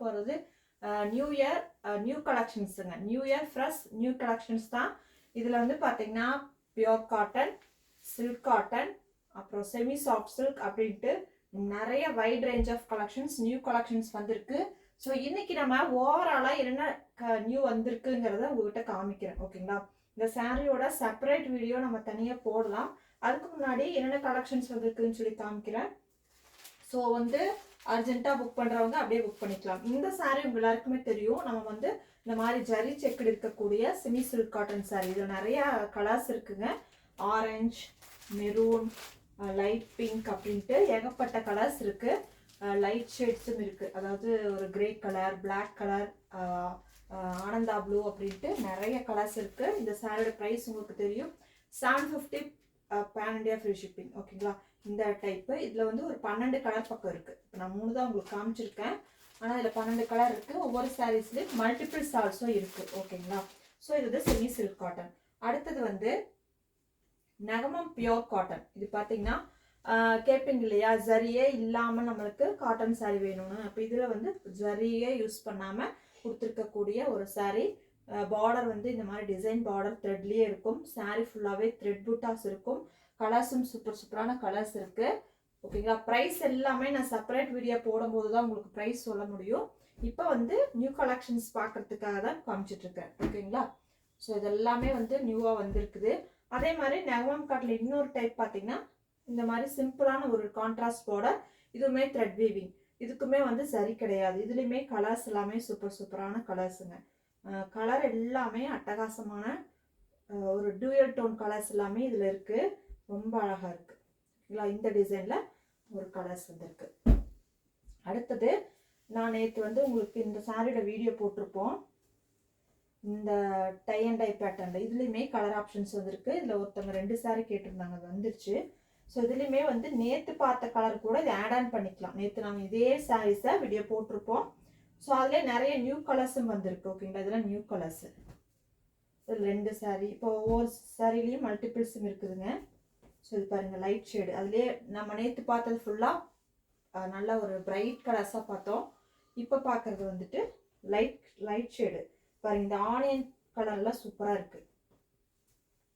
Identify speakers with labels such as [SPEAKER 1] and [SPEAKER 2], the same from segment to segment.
[SPEAKER 1] போகிறது new year new கலெக்ஷன்ஸுங்க. New year fresh new collections தான். இதில் வந்து பார்த்தீங்கன்னா பியோர் காட்டன், சில்க் காட்டன், அப்புறம் செமி சாஃப்ட் சில்க் அப்படின்ட்டு நிறைய wide range of collections new collections வந்திருக்கு. ஸோ இன்னைக்கு நம்ம ஓவராலாக என்ன நியூ வந்திருக்குங்கிறத உங்ககிட்ட காமிக்கிறேன். ஓகேங்களா? இந்த சாரியோட செப்பரேட் வீடியோ நம்ம தனியாக போடலாம். அதுக்கு முன்னாடி என்னென்ன கலெக்ஷன்ஸ் வந்திருக்குன்னு சொல்லி காமிக்கிறேன். ஸோ வந்து அர்ஜென்ட்டாக புக் பண்ணுறவங்க அப்படியே புக் பண்ணிக்கலாம். இந்த சாரீ உங்க எல்லாருக்குமே தெரியும். நம்ம வந்து இந்த மாதிரி ஜரி செக்குடு இருக்கக்கூடிய செமி சில்க் காட்டன் சாரீ. இதில் நிறையா கலர்ஸ் இருக்குங்க. ஆரஞ்ச், மெரூன், லைட் பிங்க் அப்படின்ட்டு ஏகப்பட்ட கலர்ஸ் இருக்குது. லைட் ஷேட்ஸும் இருக்குது. அதாவது ஒரு கிரே கலர், பிளாக் கலர், ஆனந்தா ப்ளூ அப்படின்ட்டு நிறைய கலர்ஸ் இருக்குது. இந்த சாரியோட ப்ரைஸ் உங்களுக்கு தெரியும், 750 பேன் இண்டியா ஃப்ரீ ஷிப்பிங். ஓகேங்களா? இந்த டைப்பு இதில் வந்து ஒரு 12 கலர் பக்கம் இருக்குது. இப்போ நான் 3 தான் உங்களுக்கு காமிச்சிருக்கேன். ஆனால் இதில் 12 கலர் இருக்குது. ஒவ்வொரு சாரீஸ்லேயும் மல்டிபிள்ஸ் ஆல்சோ இருக்குது. ஓகேங்களா? ஸோ இது வந்து செமி சில்க் காட்டன். அடுத்தது வந்து நகமம் பியோர் காட்டன். இது பார்த்தீங்கன்னா கேட்பீங்க இல்லையா, ஜரியே இல்லாமல் நம்மளுக்கு காட்டன் சாரீ வேணும்னு. அப்போ இதில் வந்து ஜரியே யூஸ் பண்ணாமல் கொடுத்துருக்கக்கூடிய ஒரு சாரீ. பார்டர் வந்து இந்த மாதிரி டிசைன் பார்டர் த்ரெட்லேயே இருக்கும். சாரீ ஃபுல்லாகவே த்ரெட் பூட்டாஸ் இருக்கும். கலர்ஸும் சூப்பரான கலர்ஸ் இருக்குது. ஓகேங்களா? ப்ரைஸ் எல்லாமே நான் செப்பரேட் வீடியோ போடும்போது தான் உங்களுக்கு ப்ரைஸ் சொல்ல முடியும். இப்போ வந்து நியூ கலெக்ஷன்ஸ் பார்க்குறதுக்காக தான் காமிச்சிட்ருக்கேன். ஓகேங்களா? ஸோ இதெல்லாமே வந்து நியூவாக வந்திருக்குது. அதே மாதிரி நகமம் காட்டில் இன்னொரு டைப் பார்த்தீங்கன்னா இந்த மாதிரி சிம்பிளான ஒரு கான்ட்ராஸ்ட் பார்டர். இதுவுமே த்ரெட் வீவிங். இதுக்குமே வந்து சரி கிடையாது. இதுலேயுமே கலர்ஸ் எல்லாமே சூப்பரான கலர்ஸுங்க. கலர் எல்லாமே அட்டகாசமான ஒரு டூயல் டோன் கலர்ஸ் எல்லாமே இதில் இருக்குது. ரொம்ப அழகாக இருக்குது. இல்லை, இந்த டிசைனில் ஒரு கலர்ஸ் வந்துருக்கு. அடுத்தது நான் நேற்று வந்து உங்களுக்கு இந்த சாரியோட வீடியோ போட்டிருப்போம். இந்த டை அண்ட் டை பேட்டர்னில் இதுலேயுமே கலர் ஆப்ஷன்ஸ் வந்திருக்கு. இதில் ஒருத்தவங்க 2 சாரி கேட்டிருந்தாங்க, அது வந்துருச்சு. ஸோ இதுலேயுமே வந்து நேற்று பார்த்த கலர் கூட இது ஆட் ஆன் பண்ணிக்கலாம். நேற்று நாங்கள் இதே சாரீஸை வீடியோ போட்டிருப்போம். ஸோ அதிலே நிறைய நியூ கலர்ஸும் வந்திருக்கு. ஓகேங்களா? இதெல்லாம் நியூ கலர்ஸு. இதில் 2 சாரீ. இப்போ ஒவ்வொரு சாரிலையும் மல்டிபிள்ஸும் இருக்குதுங்க. ஸோ இது பாருங்கள், லைட் ஷேடு. அதுலேயே நம்ம நேற்று பார்த்தது ஃபுல்லாக நல்ல ஒரு பிரைட் கலர்ஸாக பார்த்தோம். இப்போ பார்க்குறது வந்துட்டு லைட் ஷேடு. பாருங்கள், இந்த ஆனியன் கலர்லாம் சூப்பராக இருக்குது.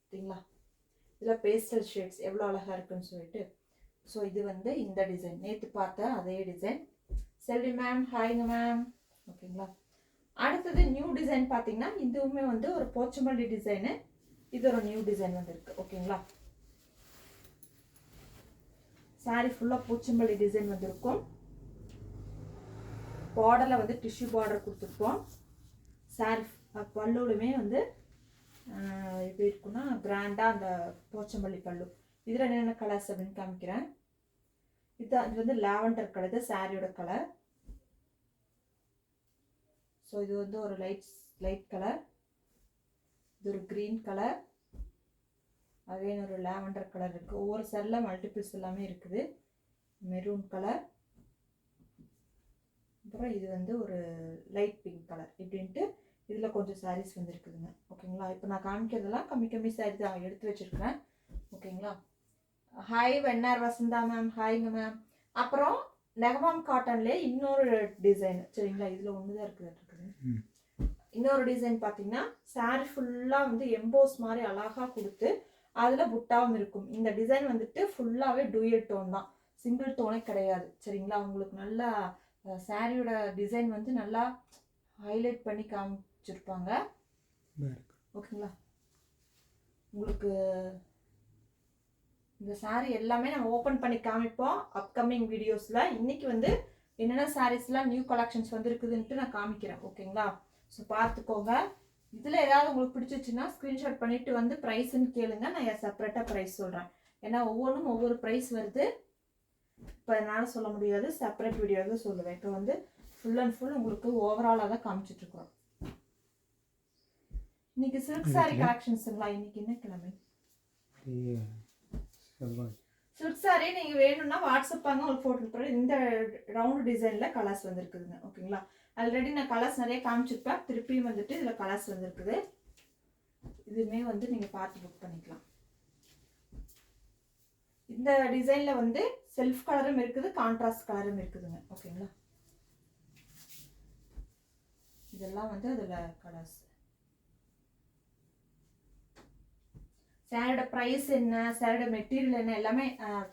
[SPEAKER 1] சரிங்களா? இதில் பேஸ்டல் ஷேட்ஸ் எவ்வளோ அழகாக இருக்குன்னு சொல்லிட்டு. ஸோ இது வந்து இந்த டிசைன் நேற்று பார்த்த அதே டிசைன். செல்வி மேம், ஹாய்ங்க மேம். ஓகேங்களா? அடுத்தது நியூ டிசைன் பார்த்தீங்கன்னா இதுவுமே வந்து ஒரு போச்சம்பள்ளி டிசைனு. இது ஒரு நியூ டிசைன் வந்துருக்கு. ஓகேங்களா? சாரி ஃபுல்லாக போச்சம்பள்ளி டிசைன் வந்திருக்கும். பார்டரில் வந்து டிஷ்யூ பார்டர் கொடுத்துருப்போம். சாரி பல்லுலுமே வந்து எப்படி இருக்குன்னா கிராண்டாக அந்த போச்சம்பள்ளி பல்லு. இதில் என்னென்ன கலர்ஸ் அப்படின்னு காமிக்கிறேன். இது வந்து லாவெண்டர் கலர். இது சாரியோட கலர். ஸோ இது வந்து ஒரு லைட் கலர். இது ஒரு க்ரீன் கலர். அகைன் ஒரு லாவெண்டர் கலர் இருக்குது. ஒவ்வொரு சாரியில் மல்டிபிள்ஸ் எல்லாமே இருக்குது. Maroon colour. அப்புறம் இது வந்து ஒரு லைட் பிங்க் கலர். இப்படின்ட்டு இதில் கொஞ்சம் சாரீஸ் வந்துருக்குதுங்க. ஓகேங்களா? இப்போ நான் காமிக்கிறதெல்லாம் கம்மி சாரீ தான் எடுத்து வச்சுருக்கிறேன். ஓகேங்களா? ஹாய் வென்னார் வசந்தா மேம், ஹாய்ங்க மேம். அப்புறம் நெகமாம் காட்டன்லேயே இன்னொரு டிசைன். சரிங்களா? இதில் ஒன்று தான் இருக்குது. இன்னொரு டிசைன் பார்த்தீங்கன்னா சாரீ ஃபுல்லாக வந்து எம்போஸ் மாதிரி அழகாக கொடுத்து அதில் புட்டாவும் இருக்கும். இந்த டிசைன் வந்துட்டு ஃபுல்லாகவே டூயல் டோன் தான், சிங்கிள் டோனே கிடையாது. சரிங்களா? உங்களுக்கு நல்லா சாரியோட டிசைன் வந்து நல்லா ஹைலைட் பண்ணி காமிச்சிருப்பாங்க. ஓகேங்களா? உங்களுக்கு இந்த சாரீ எல்லாமே நம்ம ஓப்பன் பண்ணி காமிப்போம் அப்கமிங் வீடியோஸில். இன்றைக்கி வந்து என்னென்ன சாரீஸ்லாம் நியூ கலெக்ஷன்ஸ் வந்துருக்குதுன்ட்டு நான் காமிக்கிறேன். ஓகேங்களா? ஸோ பார்த்துக்கோங்க. இதில் ஏதாவது உங்களுக்கு பிடிச்சிச்சுன்னா ஸ்க்ரீன்ஷாட் பண்ணிவிட்டு வந்து ப்ரைஸுன்னு கேளுங்க. நான் செப்பரேட்டாக ப்ரைஸ் சொல்கிறேன். ஏன்னா ஒவ்வொன்றும் ஒவ்வொரு ப்ரைஸ் வருது. இப்போ என்னால் சொல்ல முடியாது, செப்பரேட் வீடியோவில் சொல்லுவேன். இப்போ வந்து ஃபுல் அண்ட் ஃபுல் உங்களுக்கு ஓவராலாக தான் காமிச்சிட்ருக்குறோம். இன்னைக்கு சில்க் சாரி கலெக்ஷன்ஸுங்களா? இன்னைக்கு என்ன கிழமை? சில்க் சாரி நீங்கள் வேணும்னா வாட்ஸ்அப் பண்ண உங்களுக்கு போட்டுருக்குறோம். இந்த ரவுண்ட் டிசைனில் கலர்ஸ் வந்துருக்குதுங்க. ஓகேங்களா? ஆல்ரெடி நான் கலர்ஸ் நிறைய காமிச்சிருப்பேன். திருப்பியும் வந்துட்டு இதில் கலர்ஸ் வந்துருக்குது. இதுவுமே வந்து நீங்கள் பார்த்து புக் பண்ணிக்கலாம். இந்த டிசைனில் வந்து செல்ஃப் கலரும் இருக்குது, கான்ட்ராஸ்ட் கலரும் இருக்குதுங்க. ஓகேங்களா? இதெல்லாம் வந்து அதில் கலர்ஸ். சேரோட ப்ரைஸ் என்ன, சேரோட மெட்டீரியல் என்ன எல்லாமே,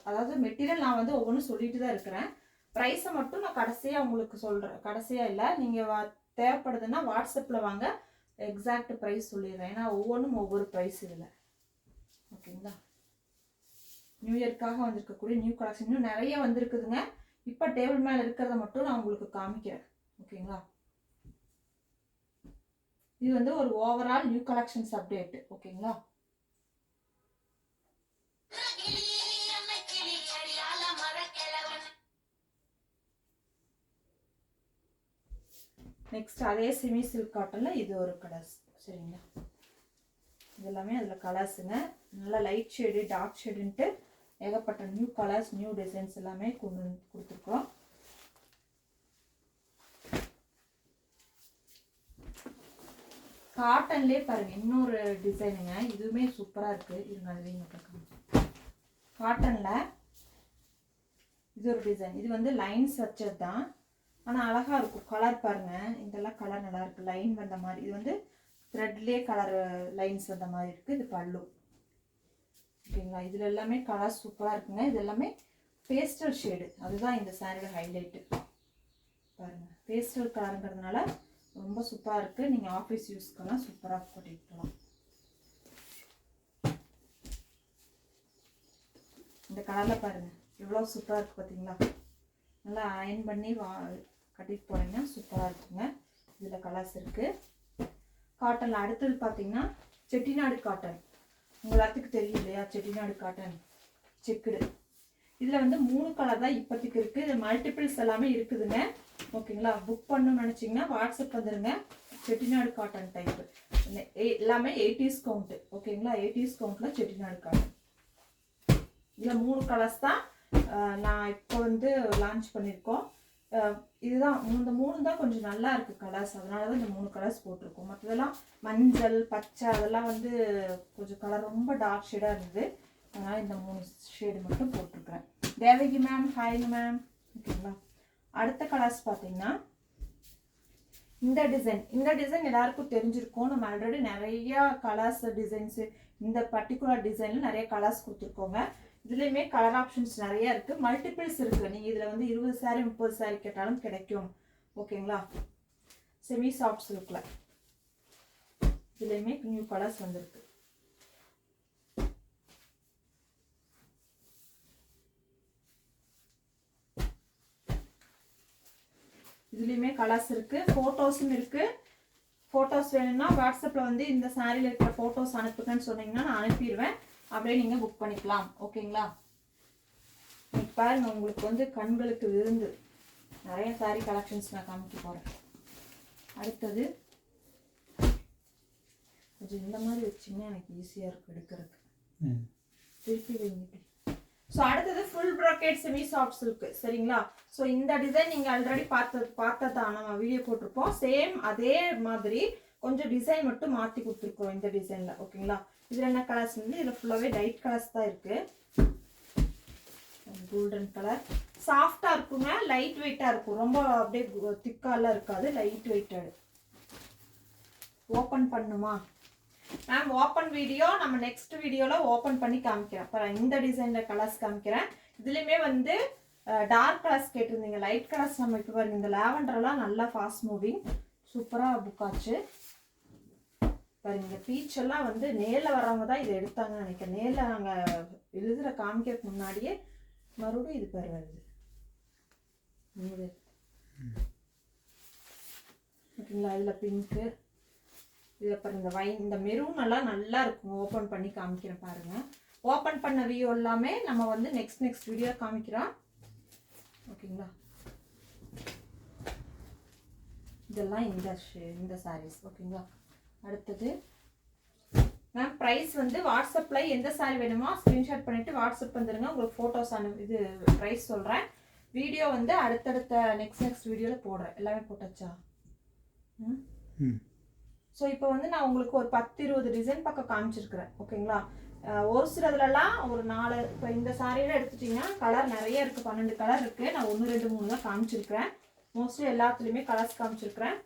[SPEAKER 1] அதாவது மெட்டீரியல் நான் வந்து ஒவ்வொன்றும் சொல்லிட்டு தான் இருக்கிறேன். ப்ரைஸை மட்டும் நான் கடைசியாக உங்களுக்கு சொல்கிறேன். கடைசியாக இல்லை, நீங்கள் தேவைப்படுதுன்னா வாட்ஸ்அப்பில் வாங்க, எக்ஸாக்ட் ப்ரைஸ் சொல்லிடுறேன். ஏன்னா ஒவ்வொன்றும் ஒவ்வொரு ப்ரைஸ் இதில். ஓகேங்களா? நியூ இயர்க்காக வந்திருக்கக்கூடிய நியூ கலெக்ஷன் இன்னும் நிறைய வந்திருக்குதுங்க. இப்போ டேபிள் மேலே இருக்கிறத மட்டும் நான் உங்களுக்கு காமிக்கிறேன். ஓகேங்களா? இது வந்து ஒரு ஓவரால் நியூ கலெக்ஷன்ஸ் அப்டேட். ஓகேங்களா? நெக்ஸ்ட் அதே செமி சில்க் காட்டனில் இது ஒரு கலர்ஸ். சரிங்களா? இதெல்லாமே அதில் கலர்ஸுங்க. நல்லா லைட் ஷேடு, டார்க் ஷேடுன்ட்டு ஏகப்பட்ட நியூ கலர்ஸ், நியூ டிசைன்ஸ் எல்லாமே கொண்டு கொடுத்துருக்குறோம். காட்டன்லேயே பாருங்கள் இன்னொரு டிசைனுங்க. இதுவுமே சூப்பராக இருக்குது. இருங்க அதுலேயும் மட்டும் காட்டனில் இது ஒரு டிசைன். இது வந்து லைன்ஸ் வச்சது தான், ஆனால் அழகாக இருக்கும். கலர் பாருங்கள், இதெல்லாம் கலர் நல்லா இருக்குது. லைன் வந்த மாதிரி, இது வந்து த்ரெட்லேயே கலர் லைன்ஸ் வந்த மாதிரி இருக்குது. இது பல்லு. ஓகேங்களா? இதில் எல்லாமே கலர் சூப்பராக இருக்குங்க. இது எல்லாமே பேஸ்டல் ஷேடு, அதுதான் இந்த சாரியோட ஹைலைட்டு. பாருங்கள், பேஸ்டல் கலருங்கிறதுனால ரொம்ப சூப்பராக இருக்குது. நீங்கள் ஆஃபீஸ் யூஸ்க்கெல்லாம் சூப்பராக போட்டுக்கலாம். இந்த கலரில் பாருங்கள் எவ்வளோ சூப்பராக இருக்குது பார்த்தீங்களா? நல்லா அயன் பண்ணி கட்டிட்டு போனீங்கன்னா சூப்பராக இருக்குங்க. இதில் கலர்ஸ் இருக்குது. காட்டனில் அடுத்தது பார்த்தீங்கன்னா செட்டிநாடு காட்டன். உங்கள் எல்லாத்துக்கு தெரியும் இல்லையா? Chettinad cotton checked. இதில் வந்து 3 கலர் தான் இப்போதைக்கு இருக்குது. இது மல்டிபிள்ஸ் எல்லாமே இருக்குதுங்க. ஓகேங்களா? புக் பண்ணணும்னு நினச்சிங்கன்னா வாட்ஸ்அப் வந்துடுங்க. செட்டிநாடு காட்டன் டைப்பு எல்லாமே 80s கவுண்ட்டு. ஓகேங்களா? 80s கவுண்ட்டில் Chettinad cotton. இதில் 3 கலர்ஸ் தான் நான் இப்போ வந்து லான்ச் பண்ணியிருக்கோம். இதுதான் இந்த 3 தான் கொஞ்சம் நல்லா இருக்குது கலர்ஸ். அதனால தான் இந்த 3 கலர்ஸ் போட்டிருக்கோம். மற்றதெல்லாம் மஞ்சள், பச்சை அதெல்லாம் வந்து கொஞ்சம் கலர் ரொம்ப டார்க் ஷேடாக இருந்தது. அதனால் இந்த 3 ஷேடு மட்டும் போட்டிருக்கிறேன். தேவகி மேம், ஹாய்ங்க மேம். ஓகேங்களா? அடுத்த கலர்ஸ் பார்த்தீங்கன்னா இந்த டிசைன் எல்லாருக்கும் தெரிஞ்சிருக்கும். நம்ம ஆல்ரெடி நிறையா கலர்ஸ் டிசைன்ஸு இந்த பர்டிகுலர் டிசைனில் நிறைய கலர்ஸ் கொடுத்துருக்கோங்க. இதுலேயுமே கலர் ஆப்ஷன்ஸ் நிறையா இருக்குது. மல்டிபிள்ஸ் இருக்குது. நீங்கள் இதில் வந்து 20 சாரி 30 சாரி கேட்டாலும் கிடைக்கும். ஓகேங்களா? செமி சாஃப்ட் சில்கில் இதுலேயுமே நியூ கலர்ஸ் வந்துருக்கு. இதுலேயுமே கலர்ஸ் இருக்குது. ஃபோட்டோஸும் இருக்குது. ஃபோட்டோஸ் வேணும்னா வாட்ஸ்அப்பில் வந்து இந்த சாரியில் இருக்கிற ஃபோட்டோஸ் அனுப்புங்கன்னு சொன்னீங்கன்னா நான் அனுப்பிடுவேன். அப்படியே நீங்கள் புக் பண்ணிக்கலாம். ஓகேங்களா? இன்னைக்கு பாருங்கள், உங்களுக்கு வந்து கண்களுக்கு விருந்து நிறைய சாரி கலெக்ஷன்ஸ் நான் காமிக்க போகிறேன். அடுத்தது கொஞ்சம் இந்த மாதிரி வச்சிங்கன்னா எனக்கு ஈஸியாக இருக்கும் எடுக்கிறதுக்கு. திருப்பி வைங்க. ஸோ அடுத்தது full bracket semi soft silk. சரிங்களா? ஸோ இந்த டிசைன் நீங்கள் ஆல்ரெடி பார்த்ததான் நம்ம வீடியோ போட்டிருப்போம். சேம் அதே மாதிரி கொஞ்சம் டிசைன் மட்டும் மாற்றி கொடுத்துருக்கோம் இந்த டிசைனில். ஓகேங்களா? இதில் என்ன கலர்ஸ் வந்து இதில் ஃபுல்லாகவே லைட் கலர்ஸ் தான் இருக்குது. கோல்டன் கலர் சாஃப்டாக இருக்குங்க. லைட் வெயிட்டாக இருக்கும். ரொம்ப அப்படியே திக்காலாம் இருக்காது. லைட் வெயிட்டாக. ஓப்பன் பண்ணுமா மேம்? ஓப்பன் வீடியோ நம்ம நெக்ஸ்ட் வீடியோவில் ஓப்பன் பண்ணி காமிக்கிறேன். அப்புறம் இந்த டிசைனில் கலர்ஸ் காமிக்கிறேன். இதுலேயுமே வந்து டார்க் கலர்ஸ் கேட்டிருந்தீங்க. லைட் கலர்ஸ் நம்ம இப்போ பாருங்க. இந்த லாவெண்டர்லாம் நல்லா ஃபாஸ்ட் மூவிங் சூப்பராக புக் ஆச்சு. பாருங்க, இந்த பீச் எல்லாம் வந்து நேரில் வர்றவங்க தான் இதை எடுத்தாங்கன்னு நினைக்கிறேன். நேரில் நாங்கள் எழுதுகிற காமிக்கிறதுக்கு முன்னாடியே மறுபடியும் இது பேர் வருது. ஓகேங்களா? இதில் பிங்க்கு, இது அப்புறம் இந்த வைன், இந்த மெரூன் எல்லாம் நல்லா இருக்கும். ஓப்பன் பண்ணி காமிக்கிறேன் பாருங்கள். ஓப்பன் பண்ண வீடியோ எல்லாமே நம்ம வந்து நெக்ஸ்ட் வீடியோ காமிக்கிறோம். ஓகேங்களா? இதெல்லாம் இந்த சாரீஸ். ஓகேங்களா? அடுத்தது மேம் ப்ரைஸ் வந்து வாட்ஸ்அப்பில் எந்த சாரி வேணுமோ ஸ்க்ரீன்ஷாட் பண்ணிவிட்டு வாட்ஸ்அப் வந்துடுங்க. உங்களுக்கு ஃபோட்டோஸ் இது ப்ரைஸ் சொல்கிறேன். வீடியோ வந்து அடுத்தடுத்த நெக்ஸ்ட் வீடியோவில் போடுறேன். எல்லாமே போட்டாச்சா? ஸோ இப்போ வந்து நான் உங்களுக்கு ஒரு 10-20 டிசைன் பக்கம் காமிச்சிருக்கிறேன். ஓகேங்களா? ஒரு சிலதுலலாம் ஒரு 4. இப்போ இந்த சாரியில் எடுத்துட்டிங்கன்னா கலர் நிறைய இருக்குது. 12 கலர் இருக்குது. நான் 1, 2, 3 தான் காமிச்சிருக்கிறேன். மோஸ்ட்லி எல்லாத்துலேயுமே கலர்ஸ் காமிச்சிருக்கிறேன்.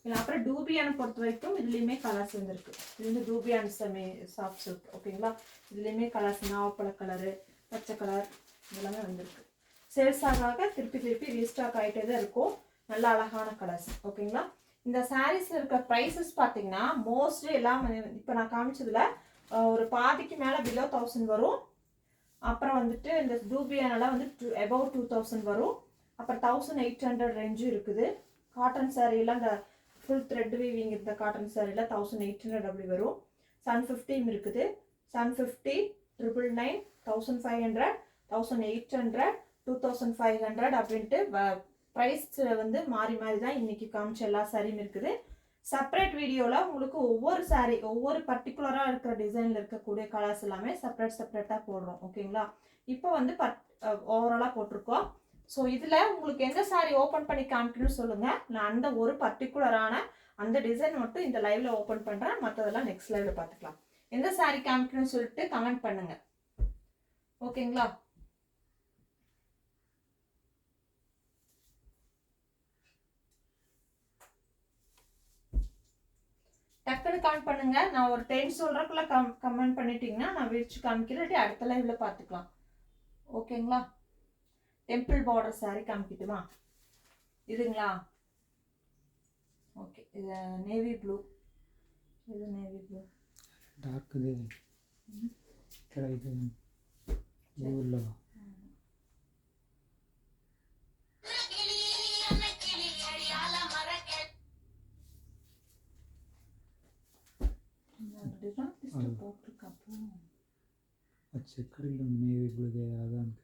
[SPEAKER 1] இல்லை அப்புறம் டூபியான பொறுத்த வரைக்கும் இதுலேயுமே கலர்ஸ் வந்துருக்கு. இது வந்து டூபியான் செமி சாஃப்ட் சில்க். ஓகேங்களா, இதுலேயுமே கலர்ஸ் நாவப்பழ கலரு, பச்சை கலர் இதெல்லாமே வந்துருக்கு. சேல்ஸ் ஆக திருப்பி ரீஸ்டாக் ஆகிட்டே தான் இருக்கும். நல்ல அழகான கலர்ஸ். ஓகேங்களா, இந்த சாரீஸ் இருக்க ப்ரைஸஸ் பார்த்தீங்கன்னா மோஸ்ட்லி எல்லாம் இப்போ நான் காமிச்சதுல ஒரு பாதிக்கு மேலே பிலோ 1000 வரும். அப்புறம் வந்துட்டு இந்த டூபியானலாம் வந்து above 2000 வரும். அப்புறம் 1800 ரேஞ்சும் இருக்குது. காட்டன் சாரீலாம் இந்த ஃபுல் த்ரெட் வீவிங் இந்த காட்டன் சாரீலாம் 1800 அப்படி வரும். 750 இருக்குது. 750, 999, 1500, 1800, 2500 அப்படின்ட்டு ப்ரைஸ் வந்து மாறி மாறி தான் இன்னைக்கு காமிச்ச எல்லா சாரியும் இருக்குது. செப்பரேட் வீடியோவில் உங்களுக்கு ஒவ்வொரு சாரீ ஒவ்வொரு பர்டிகுலராக இருக்கிற டிசைனில் இருக்கக்கூடிய கலர்ஸ் எல்லாமே செப்பரேட்டாக போடுறோம். ஓகேங்களா, இப்போ வந்து ஓவராலாக போட்டிருக்கோம். ஸோ இதில் உங்களுக்கு எந்த சாரீ ஓப்பன் பண்ணி காமிக்கணும்னு சொல்லுங்கள். நான் அந்த ஒரு பர்டிகுலரான அந்த டிசைன் மட்டும் இந்த லைவில் ஓப்பன் பண்ணுறேன். மற்றதெல்லாம் நெக்ஸ்ட் லைவில் பார்த்துக்கலாம். எந்த சாரீ காமிக்கணும்னு சொல்லிட்டு கமெண்ட் பண்ணுங்கள். ஓகேங்களா, டக்குன்னு கமெண்ட் பண்ணுங்க. நான் ஒரு 10 சொல்றதுக்குள்ள கமெண்ட் பண்ணிட்டீங்கன்னா நான் விரிச்சு காமிக்கிறேன். அடுத்த லைவ்ல பார்த்துக்கலாம். ஓகேங்களா, டெம்பிள் பார்டர் சாரி காமிக்கிட்டுமா? இதுங்களா? ஓகே, இது நேவி ப்ளூ. இது நேவி ப்ளூ
[SPEAKER 2] டார்க் இது ఇక్కడ ఇది ఊర్లో చెక్కడిలో నేవీ బ్లూ అదానికి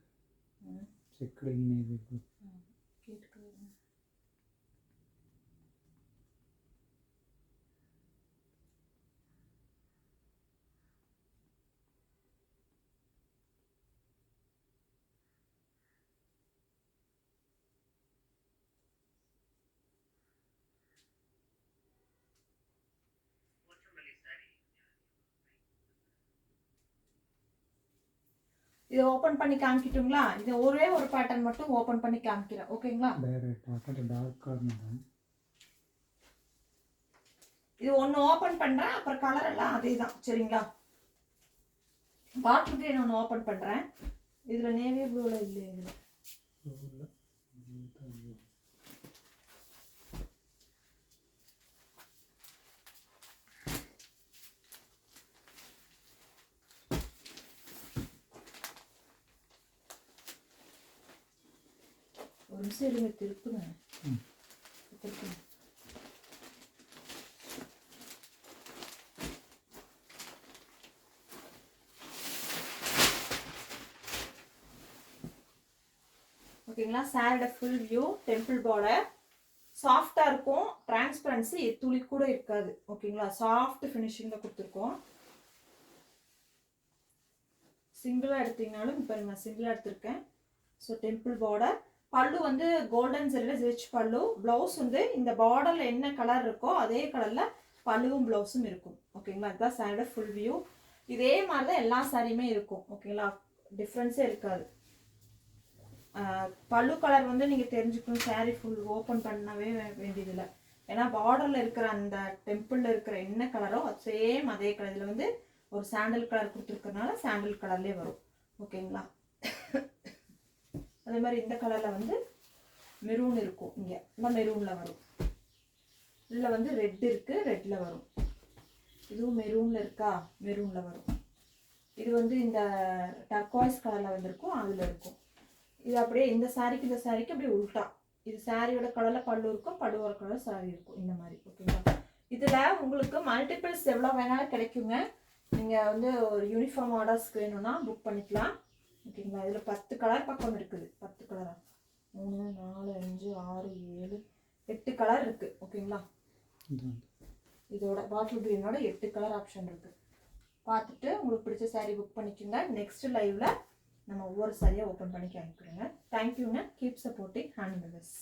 [SPEAKER 2] చెక్కడి నేవీ బ్లూ
[SPEAKER 1] இதை ஓபன் பண்ணி காமிக்கிட்டுங்களா? இது ஒரே ஒரு பேட்டர்ன் மட்டும் ஓபன் பண்ணி காமிக்கிறேன். ஓகேங்களா, இது ஒன்று ஓபன் பண்றேன். அப்புறம் கலர் எல்லாம் அதே தான். சரிங்களா, பாட்டில் கிரீன் ஒன்று ஓபன் பண்றேன். இதுல நேவி ப்ளூல இல்லை. இதுல ஒரு நிமிஷம் இருங்க, திருப்புங்க. ஓகேங்களா, சாரியோட ஃபுல் வியூ. டெம்பிள் பார்டர் சாஃப்டா இருக்கும். டிரான்ஸ்பரன்சி துளி கூட இருக்காது. ஓகேங்களா, சாஃப்ட் ஃபினிஷிங்ல கொடுத்துருக்கோம். சிங்கிளா எடுத்தீங்கனாலும் இப்போ நான் சிங்கிளா எடுத்திருக்கேன். So temple border. பல்லு வந்து கோல்டன் ஜெரியில் ரிச் பல்லு. ப்ளவுஸ் வந்து இந்த பார்டரில் என்ன கலர் இருக்கோ அதே கலரில் பல்லுவும் ப்ளவுஸும் இருக்கும். ஓகேங்களா, இதுதான் சாரியோட ஃபுல் வியூ. இதே மாதிரி தான் எல்லா சாரியுமே இருக்கும். ஓகேங்களா, டிஃப்ரென்ஸே இருக்காது. பல்லு கலர் வந்து நீங்கள் தெரிஞ்சுக்கணும். சாரி ஃபுல் ஓப்பன் பண்ணவே வேண்டியதில்லை. ஏன்னா பார்டரில் இருக்கிற அந்த டெம்பிளில் இருக்கிற என்ன கலரோ சேம் அதே கலர். இதில் வந்து ஒரு சாண்டல் கலர் கொடுத்துருக்கறனால சாண்டல் கலர்லேயே வரும். ஓகேங்களா, அதே மாதிரி இந்த கலரில் வந்து மெரூன் இருக்கும். இங்கே இந்த மெரூனில் வரும். இதில் வந்து ரெட் இருக்குது, ரெட்டில் வரும். இதுவும் மெரூனில் இருக்கா, மெரூனில் வரும். இது வந்து இந்த டர்க்வாய்ஸ் கலரில் வந்திருக்கும், அதில் இருக்கும். இது அப்படியே இந்த சாரிக்கு இந்த சாரிக்கு அப்படியே உள்டா. இது சாரியோட கலரில் பல்லு இருக்கும், பல்லுவோட கலர் சாரி இருக்கும். இந்த மாதிரி. ஓகேங்களா, இதில் உங்களுக்கு மல்டிபிள்ஸ் எவ்வளோ வேணாலும் கிடைக்குங்க. நீங்கள் வந்து ஒரு யூனிஃபார்ம் ஆர்டர்ஸ் வேணும்னா புக் பண்ணிக்கலாம். ஓகேங்களா, இதில் 10 கலர் பக்கம் இருக்குது. 10 கலரா? 3, 4, 5, 6, 7, 8 கலர் இருக்குது. ஓகேங்களா, இதோட பாட்டில் கிரீனோட 8 கலர் ஆப்ஷன் இருக்குது. பார்த்துட்டு உங்களுக்கு பிடிச்ச சாரீ புக் பண்ணிக்கோங்க. நெக்ஸ்ட் லைவில் நம்ம ஒவ்வொரு சாரியாக ஓப்பன் பண்ணி காமிக்கிறோங்க. தேங்க்யூங்க. Keep supporting hand business.